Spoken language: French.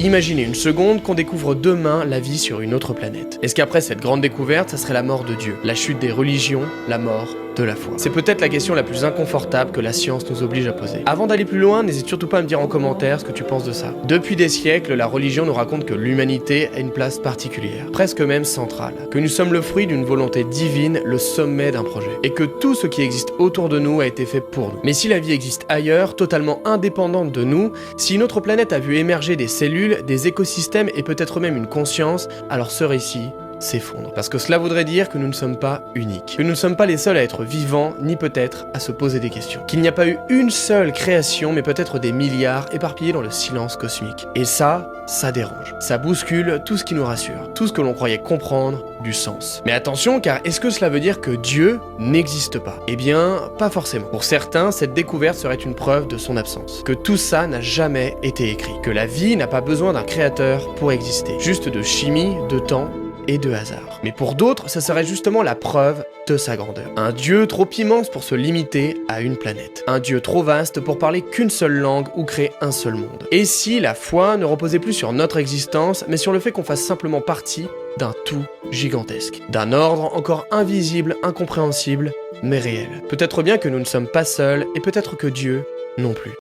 Imaginez une seconde qu'on découvre demain la vie sur une autre planète. Est-ce qu'après cette grande découverte, ça serait la mort de Dieu, la chute des religions, la mort de la foi? C'est peut-être la question la plus inconfortable que la science nous oblige à poser. Avant d'aller plus loin, n'hésite surtout pas à me dire en commentaire ce que tu penses de ça. Depuis des siècles, la religion nous raconte que l'humanité a une place particulière, presque même centrale, que nous sommes le fruit d'une volonté divine, le sommet d'un projet, et que tout ce qui existe autour de nous a été fait pour nous. Mais si la vie existe ailleurs, totalement indépendante de nous, si une autre planète a vu émerger des cellules, des écosystèmes et peut-être même une conscience, alors ce récit s'effondre. Parce que cela voudrait dire que nous ne sommes pas uniques, que nous ne sommes pas les seuls à être vivants, ni peut-être à se poser des questions. Qu'il n'y a pas eu une seule création, mais peut-être des milliards éparpillés dans le silence cosmique. Et ça dérange. Ça bouscule tout ce qui nous rassure, tout ce que l'on croyait comprendre du sens. Mais attention, car est-ce que cela veut dire que Dieu n'existe pas? Eh bien, pas forcément. Pour certains, cette découverte serait une preuve de son absence. Que tout ça n'a jamais été écrit. Que la vie n'a pas besoin d'un créateur pour exister. Juste de chimie, de temps et de hasard. Mais pour d'autres, ça serait justement la preuve de sa grandeur. Un Dieu trop immense pour se limiter à une planète. Un Dieu trop vaste pour parler qu'une seule langue ou créer un seul monde. Et si la foi ne reposait plus sur notre existence, mais sur le fait qu'on fasse simplement partie d'un tout gigantesque. D'un ordre encore invisible, incompréhensible, mais réel. Peut-être bien que nous ne sommes pas seuls, et peut-être que Dieu non plus.